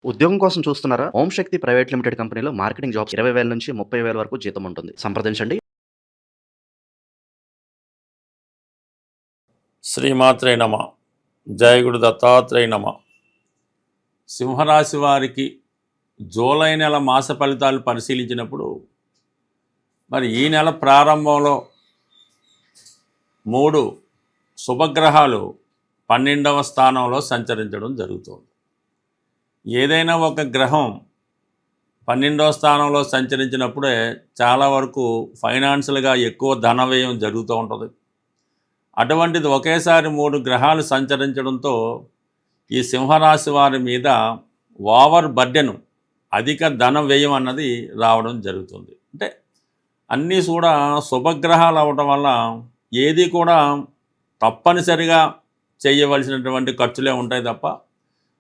ఉద్యోగం కోసం చూస్తున్నారా? ఓం శక్తి ప్రైవేట్ లిమిటెడ్ కంపెనీలో మార్కెటింగ్ జాబ్స్ 20,000 నుంచి 30,000 వరకు జీతం ఉంటుంది. సంప్రదించండి. శ్రీమాత్రే నమ. జయ గురు దత్తాత్రేయ నమ. సింహరాశి వారికి జూలై నెల మాస ఫలితాలు పరిశీలించినప్పుడు మరి ఈ నెల ప్రారంభంలో 3 శుభగ్రహాలు 12వ స్థానంలో సంచరించడం జరుగుతుంది. ఏదైనా ఒక గ్రహం 12వ స్థానంలో సంచరించినప్పుడే చాలా వరకు ఫైనాన్షియల్గా ఎక్కువ ధన వ్యయం జరుగుతూ ఉంటుంది. అటువంటిది ఒకేసారి 3 గ్రహాలు సంచరించడంతో ఈ సింహరాశి వారి మీద ఓవర్ బర్డెను, అధిక ధన వ్యయం అన్నది రావడం జరుగుతుంది. అంటే అన్నీ కూడా శుభగ్రహాలు అవ్వటం వల్ల ఏది కూడా తప్పనిసరిగా చేయవలసినటువంటి ఖర్చులే ఉంటాయి తప్ప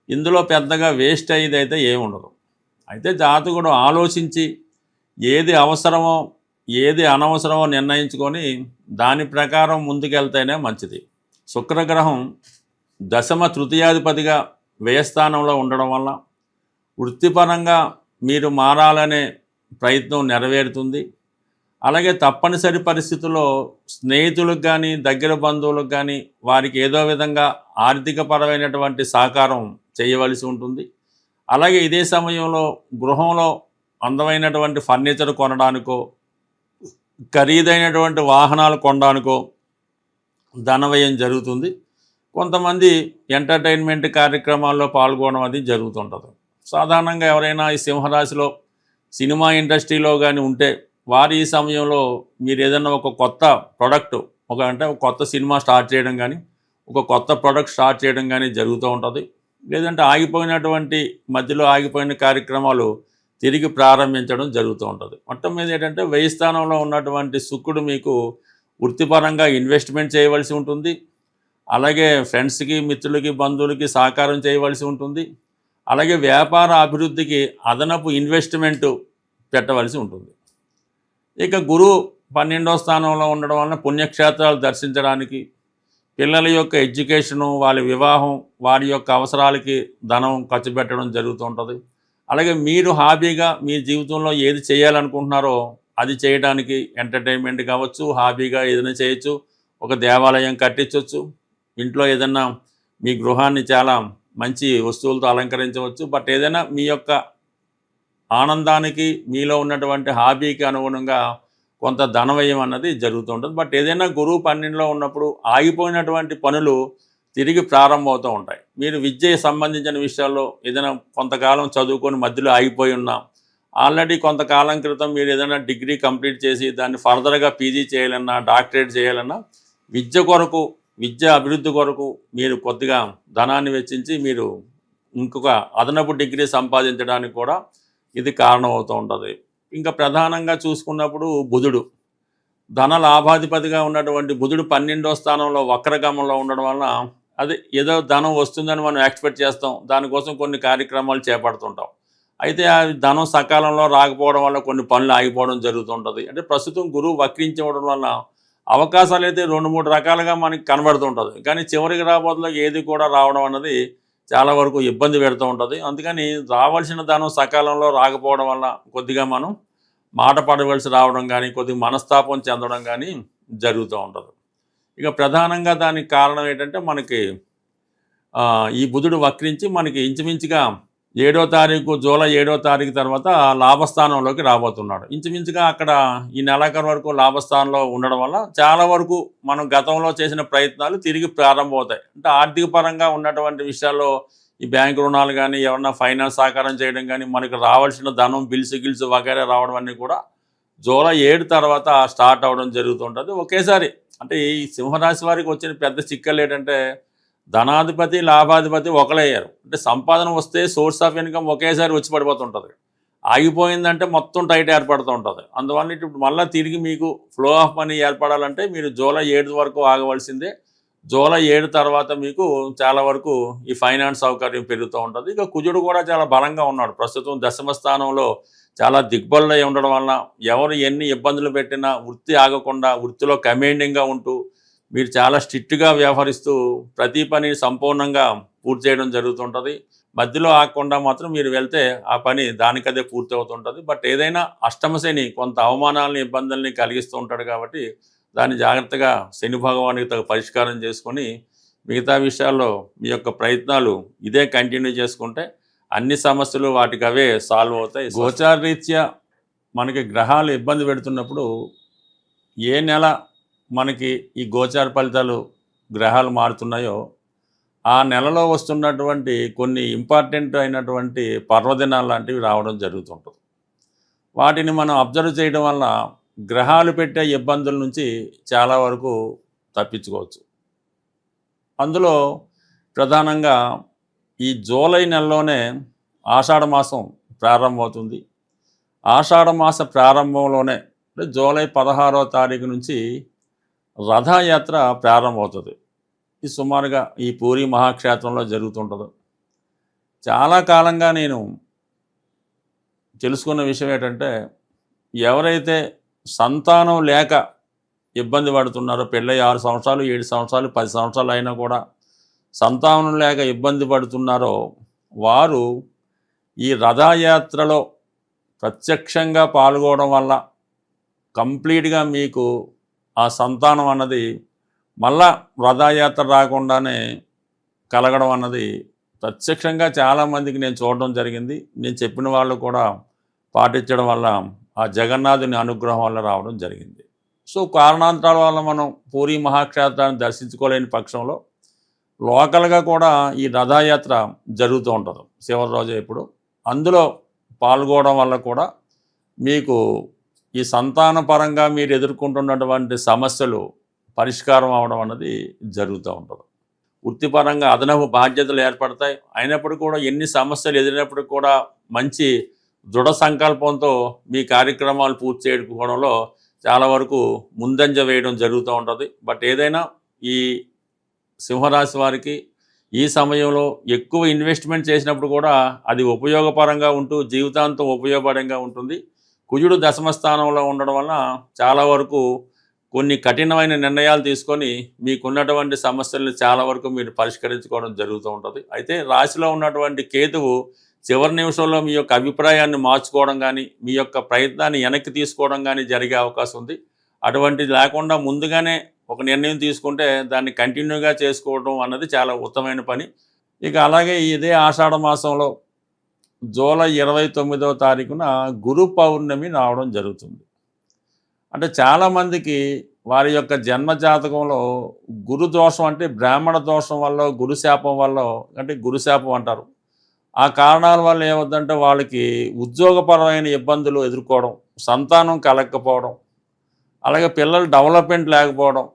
ఇందులో పెద్దగా వేస్ట్ అయ్యేది అయితే ఏమి ఉండదు. అయితే జాతకుడు ఆలోచించి ఏది అవసరమో ఏది అనవసరమో నిర్ణయించుకొని దాని ప్రకారం ముందుకెళ్తేనే మంచిది. శుక్రగ్రహం దశమ తృతీయాధిపతిగా వ్యయస్థానంలో ఉండడం వల్ల వృత్తిపరంగా మీరు మారాలనే ప్రయత్నం నెరవేరుతుంది. అలాగే తప్పనిసరి పరిస్థితుల్లో స్నేహితులకు కానీ దగ్గర బంధువులకు కానీ వారికి ఏదో విధంగా ఆర్థికపరమైనటువంటి సహకారం చేయవలసి ఉంటుంది. అలాగే ఇదే సమయంలో గృహంలో అందమైనటువంటి ఫర్నిచర్ కొనడానికో ఖరీదైనటువంటి వాహనాలు కొనడానికో ధనవ్యయం జరుగుతుంది. కొంతమంది ఎంటర్టైన్మెంట్ కార్యక్రమాల్లో పాల్గొనడం అది జరుగుతుంటుంది. సాధారణంగా ఎవరైనా ఈ సింహరాశిలో సినిమా ఇండస్ట్రీలో కానీ ఉంటే వారు ఈ సమయంలో మీరు ఏదైనా ఒక కొత్త ప్రోడక్ట్ ఒక కొత్త సినిమా స్టార్ట్ చేయడం కానీ ఒక కొత్త ప్రోడక్ట్ స్టార్ట్ చేయడం కానీ జరుగుతూ ఉంటుంది. లేదంటే ఆగిపోయినటువంటి మధ్యలో ఆగిపోయిన కార్యక్రమాలు తిరిగి ప్రారంభించడం జరుగుతూ ఉంటుంది. మొత్తం మీద ఏంటంటే వ్యయ స్థానంలో ఉన్నటువంటి శుక్రుడు మీకు వృత్తిపరంగా ఇన్వెస్ట్మెంట్ చేయవలసి ఉంటుంది. అలాగే ఫ్రెండ్స్కి, మిత్రులకి, బంధువులకి సహకారం చేయవలసి ఉంటుంది. అలాగే వ్యాపార అభివృద్ధికి అదనపు ఇన్వెస్ట్మెంట్ పెట్టవలసి ఉంటుంది. ఇక గురువు 12వ స్థానంలో ఉండడం వలన పుణ్యక్షేత్రాలు దర్శించడానికి, పిల్లల యొక్క ఎడ్యుకేషను, వాళ్ళ వివాహం, వారి యొక్క అవసరాలకి ధనం ఖర్చు పెట్టడం జరుగుతూ ఉంటుంది. అలాగే మీరు హాబీగా మీ జీవితంలో ఏది చేయాలనుకుంటున్నారో అది చేయడానికి ఎంటర్టైన్మెంట్ కావచ్చు, హాబీగా ఏదైనా చేయొచ్చు. ఒక దేవాలయం కట్టించవచ్చు, ఇంట్లో ఏదైనా మీ గృహాన్ని చాలా మంచి వస్తువులతో అలంకరించవచ్చు. బట్ ఏదైనా మీ యొక్క ఆనందానికి, మీలో ఉన్నటువంటి హాబీకి అనుగుణంగా కొంత ధనవ్యయం అన్నది జరుగుతూ ఉంటుంది. బట్ ఏదైనా గురువు 12లో ఉన్నప్పుడు ఆగిపోయినటువంటి పనులు తిరిగి ప్రారంభమవుతూ ఉంటాయి. మీరు విద్యకు సంబంధించిన విషయాల్లో ఏదైనా కొంతకాలం చదువుకొని మధ్యలో ఆగిపోయి ఉన్నా, ఆల్రెడీ కొంతకాలం క్రితం మీరు ఏదైనా డిగ్రీ కంప్లీట్ చేసి దాన్ని ఫర్దర్గా పీజీ చేయాలన్నా, డాక్టరేట్ చేయాలన్నా, విద్య కొరకు, విద్య అభివృద్ధి కొరకు మీరు కొద్దిగా ధనాన్ని వెచ్చించి మీరు ఇంకొక అదనపు డిగ్రీ సంపాదించడానికి కూడా ఇది కారణం అవుతూ ఉంటుంది. ఇంకా ప్రధానంగా చూసుకున్నప్పుడు బుధుడు ధన లాభాధిపతిగా ఉన్నటువంటి బుధుడు 12వ స్థానంలో వక్రగమంలో ఉండడం వలన అది ఏదో ధనం వస్తుందని మనం ఎక్స్పెక్ట్ చేస్తాం. దానికోసం కొన్ని కార్యక్రమాలు చేపడుతుంటాం. అయితే ఆ ధనం సకాలంలో రాకపోవడం వల్ల కొన్ని పనులు ఆగిపోవడం జరుగుతుంటుంది. అంటే ప్రస్తుతం గురువు వక్రించడం వల్ల అవకాశాలు అయితే 2-3 రకాలుగా మనకి కనబడుతుంటుంది. కానీ చివరికి రాబోతులో ఏది కూడా రావడం అన్నది చాలా వరకు ఇబ్బంది పెడుతూ ఉంటుంది. అందుకని రావాల్సిన ధనం సకాలంలో రాకపోవడం వల్ల కొద్దిగా మనం మాట పడవలసి రావడం కానీ, కొద్దిగా మనస్తాపం చెందడం కానీ జరుగుతూ ఉంటుంది. ఇక ప్రధానంగా దానికి కారణం ఏంటంటే మనకి ఈ బుధుడు వక్రించి మనకి ఇంచుమించుగా 7వ తారీఖు, జూలై 7వ తారీఖు తర్వాత లాభస్థానంలోకి రాబోతున్నాడు. ఇంచుమించుగా అక్కడ ఈ నెలాఖరు వరకు లాభస్థానంలో ఉండడం వల్ల చాలా వరకు మనం గతంలో చేసిన ప్రయత్నాలు తిరిగి ప్రారంభమవుతాయి. అంటే ఆర్థిక పరంగా ఉన్నటువంటి విషయాల్లో ఈ బ్యాంకు రుణాలు కానీ, ఎవరన్నా ఫైనాన్స్ సహకారం చేయడం కానీ, మనకు రావాల్సిన ధనం, బిల్స్ వగైరా రావడం అన్నీ కూడా జూలై 7 తర్వాత స్టార్ట్ అవ్వడం జరుగుతుంటుంది ఒకేసారి. అంటే ఈ సింహరాశి వారికి వచ్చిన పెద్ద చిక్కలు ఏంటంటే ధనాధిపతి, లాభాధిపతి ఒకలయ్యారు. అంటే సంపాదన వస్తే సోర్స్ ఆఫ్ ఇన్కమ్ ఒకేసారి వచ్చి పడిపోతుంటుంది. ఆగిపోయిందంటే మొత్తం టైట్ ఏర్పడుతూ ఉంటుంది. అందువల్ల ఇప్పుడు మళ్ళీ తిరిగి మీకు ఫ్లో ఆఫ్ మనీ ఏర్పడాలంటే మీరు జూలై 7 వరకు ఆగవలసిందే. జూలై 7 తర్వాత మీకు చాలా వరకు ఈ ఫైనాన్స్ సౌకర్యం పెరుగుతూ ఉంటుంది. ఇక కుజుడు కూడా చాలా బలంగా ఉన్నాడు. ప్రస్తుతం దశమ స్థానంలో చాలా దిగ్బలుడై ఉండడం వలన ఎవరు ఎన్ని ఇబ్బందులు పెట్టినా వృత్తి ఆగకుండా, వృత్తిలో కమాండింగ్గా ఉంటూ మీరు చాలా స్ట్రిక్ట్గా వ్యవహరిస్తూ ప్రతి పని సంపూర్ణంగా పూర్తి చేయడం జరుగుతుంటుంది. మధ్యలో ఆగకుండా మాత్రం మీరు వెళ్తే ఆ పని దానికదే పూర్తి అవుతుంటుంది. బట్ ఏదైనా అష్టమ శని కొంత అవమానాలని ఇబ్బందుల్ని కలిగిస్తూ ఉంటాడు కాబట్టి దాన్ని జాగ్రత్తగా శని భగవానికి తగ్గ పరిష్కారం చేసుకొని మిగతా విషయాల్లో మీ యొక్క ప్రయత్నాలు ఇదే కంటిన్యూ చేసుకుంటే అన్ని సమస్యలు వాటికి అవే సాల్వ్ అవుతాయి. గోచారరీత్యా మనకి గ్రహాలు ఇబ్బంది పెడుతున్నప్పుడు ఏ నెల మనకి ఈ గోచార ఫలితాలు గ్రహాలు మారుతున్నాయో ఆ నెలలో వస్తున్నటువంటి కొన్ని ఇంపార్టెంట్ అయినటువంటి పర్వదినాలు లాంటివి రావడం జరుగుతుంటుంది. వాటిని మనం అబ్జర్వ్ చేయడం వల్ల గ్రహాలు పెట్టే ఇబ్బందుల నుంచి చాలా వరకు తప్పించుకోవచ్చు. అందులో ప్రధానంగా ఈ జూలై నెలలోనే ఆషాఢ మాసం ప్రారంభమవుతుంది. ఆషాఢ మాస ప్రారంభంలోనే అంటే జూలై 16వ తారీఖు నుంచి రథయాత్ర ప్రారంభమవుతుంది. ఇది సుమారుగా ఈ పూరి మహాక్షేత్రంలో జరుగుతుంటుంది. చాలా కాలంగా నేను తెలుసుకున్న విషయం ఏంటంటే ఎవరైతే సంతానం లేక ఇబ్బంది పడుతున్నారో, పెళ్ళై 6 సంవత్సరాలు 7 సంవత్సరాలు 10 సంవత్సరాలు అయినా కూడా సంతానం లేక ఇబ్బంది పడుతున్నారో వారు ఈ రథయాత్రలో ప్రత్యక్షంగా పాల్గొనడం వల్ల కంప్లీట్గా మీకు ఆ సంతానం అన్నది మళ్ళా రథయాత్ర రాకుండానే కలగడం అన్నది ప్రత్యక్షంగా చాలామందికి నేను చూడడం జరిగింది. నేను చెప్పిన వాళ్ళు కూడా పాటించడం వల్ల ఆ జగన్నాథుని అనుగ్రహం వల్ల రావడం జరిగింది. సో కారణాంతరాల వల్ల మనం పూరి మహాక్షేత్రాన్ని దర్శించుకోలేని పక్షంలో లోకల్గా కూడా ఈ రథయాత్ర జరుగుతూ ఉంటుంది చివరి రోజు ఎప్పుడు. అందులో పాల్గొనడం వల్ల కూడా మీకు ఈ సంతాన పరంగా మీరు ఎదుర్కొంటున్నటువంటి సమస్యలు పరిష్కారం అవడం అన్నది జరుగుతూ ఉంటుంది. వృత్తిపరంగా అదనపు బాధ్యతలు ఏర్పడతాయి. అయినప్పుడు కూడా ఎన్ని సమస్యలు ఎదిరినప్పటికి కూడా మంచి దృఢ సంకల్పంతో మీ కార్యక్రమాలు పూర్తి చేసుకోవడంలో చాలా వరకు ముందంజ వేయడం జరుగుతూ ఉంటుంది. బట్ ఏదైనా ఈ సింహరాశి వారికి ఈ సమయంలో ఎక్కువ ఇన్వెస్ట్మెంట్ చేసినప్పుడు కూడా అది ఉపయోగపరంగా ఉంటూ జీవితాంతం ఉపయోగపడంగా ఉంటుంది. కుజుడు దశమ స్థానంలో ఉండడం వల్ల చాలా వరకు కొన్ని కఠినమైన నిర్ణయాలు తీసుకొని మీకున్నటువంటి సమస్యలను చాలా వరకు మీరు పరిష్కరించుకోవడం జరుగుతూ ఉంటుంది. అయితే రాశిలో ఉన్నటువంటి కేతువు చివరి నిమిషంలో మీ యొక్క అభిప్రాయాన్ని మార్చుకోవడం కానీ మీ యొక్క ప్రయత్నాన్ని వెనక్కి తీసుకోవడం కానీ జరిగే అవకాశం ఉంది. అటువంటిది లేకుండా ముందుగానే ఒక నిర్ణయం తీసుకుంటే దాన్ని కంటిన్యూగా చేసుకోవడం అన్నది చాలా ఉత్తమమైన పని. ఇక అలాగే ఇదే ఆషాఢ మాసంలో జూలై 29వ తారీఖున గురు పౌర్ణమి రావడం జరుగుతుంది. అంటే చాలామందికి వారి యొక్క జన్మ జాతకంలో గురు దోషం అంటే బ్రాహ్మణ దోషం వల్ల గురుశాపం వల్ల అంటే గురుశాపం అంటారు. ఆ కారణాల వల్ల ఏమవుతుందంటే వాళ్ళకి ఉద్యోగపరమైన ఇబ్బందులు ఎదుర్కోవడం, సంతానం కలగకపోవడం, అలాగే పిల్లల డెవలప్మెంట్ లేకపోవడం,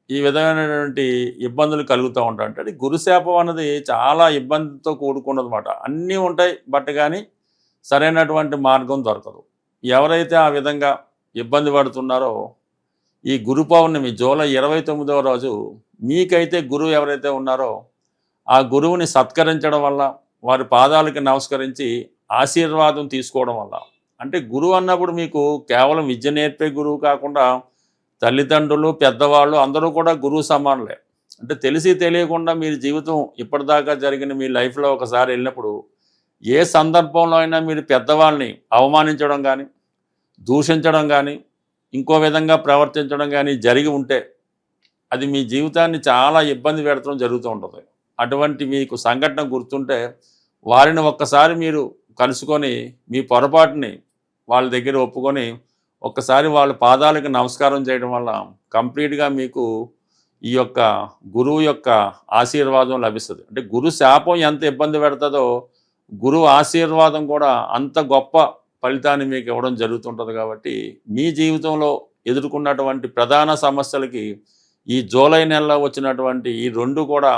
ఈ విధమైనటువంటి ఇబ్బందులు కలుగుతూ ఉంటాయి. అంటే గురుశాపం అన్నది చాలా ఇబ్బందితో కూడుకున్నదన్నమాట. అన్నీ ఉంటాయి బట్ కానీ సరైనటువంటి మార్గం దొరకదు. ఎవరైతే ఆ విధంగా ఇబ్బంది పడుతున్నారో ఈ గురు పౌర్ణమి జూలై 29వ రోజు మీకైతే గురువు ఎవరైతే ఉన్నారో ఆ గురువుని సత్కరించడం వల్ల వారి పాదాలకి నమస్కరించి ఆశీర్వాదం తీసుకోవడం వల్ల, అంటే గురువు అన్నప్పుడు మీకు కేవలం విద్య నేర్పే గురువు కాకుండా తల్లిదండ్రులు పెద్దవాళ్ళు అందరూ కూడా గురువు సమానులే. అంటే తెలిసి తెలియకుండా మీరు జీవితం ఇప్పటిదాకా జరిగిన మీ లైఫ్లో ఒకసారి వెళ్ళినప్పుడు ఏ సందర్భంలో అయినా మీరు పెద్దవాళ్ళని అవమానించడం కానీ దూషించడం కానీ ఇంకో విధంగా ప్రవర్తించడం కానీ జరిగి ఉంటే అది మీ జీవితాన్ని చాలా ఇబ్బంది పెడతాం జరుగుతూ ఉంటుంది. అటువంటి మీకు సంఘటన గుర్తుంటే వారిని ఒక్కసారి మీరు కలుసుకొని మీ పొరపాటుని వాళ్ళ దగ్గర ఒప్పుకొని ఒక్కసారి వాళ్ళ పాదాలకు నమస్కారం చేయడం వల్ల కంప్లీట్గా మీకు ఈ యొక్క గురువు యొక్క ఆశీర్వాదం లభిస్తుంది. అంటే గురు శాపం ఎంత ఇబ్బంది పెడుతుందో గురువు ఆశీర్వాదం కూడా అంత గొప్ప ఫలితాన్ని మీకు ఇవ్వడం జరుగుతుంటుంది. కాబట్టి మీ జీవితంలో ఎదుర్కొన్నటువంటి ప్రధాన సమస్యలకి ఈ జూలై నెలలో వచ్చినటువంటి ఈ రెండు కూడా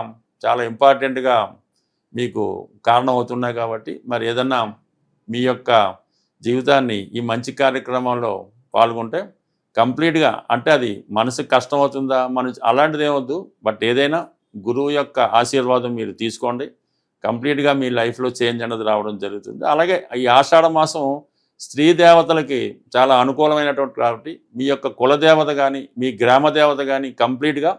చాలా ఇంపార్టెంట్గా మీకు కారణం అవుతున్నాయి. కాబట్టి మరి ఏదన్నా మీ యొక్క జీవితాన్ని ఈ మంచి కార్యక్రమంలో పాల్గొంటే కంప్లీట్గా, అంటే అది మనసుకు కష్టం అవుతుందా అలాంటిది ఏమొద్దు, బట్ ఏదైనా గురువు యొక్క ఆశీర్వాదం మీరు తీసుకోండి. కంప్లీట్గా మీ లైఫ్లో చేంజ్ అనేది రావడం జరుగుతుంది. అలాగే ఈ ఆషాఢ మాసం స్త్రీ దేవతలకి చాలా అనుకూలమైనటువంటి కాబట్టి మీ యొక్క కులదేవత కానీ మీ గ్రామ దేవత కానీ కంప్లీట్గా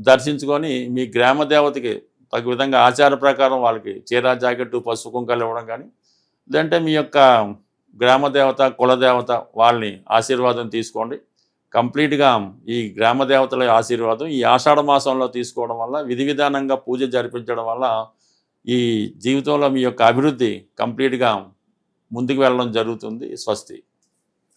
దర్శించుకొని మీ గ్రామ దేవతకి తగు విధంగా ఆచార ప్రకారం వాళ్ళకి చీర జాకెట్టు పసుపు కుంకాలు ఇవ్వడం కానీ, లేదంటే మీ యొక్క గ్రామ దేవత కులదేవత వాళ్ళని ఆశీర్వాదం తీసుకోండి. కంప్లీట్గా ఈ గ్రామ దేవతల ఆశీర్వాదం ఈ ఆషాఢ మాసంలో తీసుకోవడం వల్ల, విధి విధానంగా పూజ జరిపించడం వల్ల ఈ జీవితంలో మీ యొక్క అభివృద్ధి కంప్లీట్గా ముందుకు వెళ్ళడం జరుగుతుంది. స్వస్తి.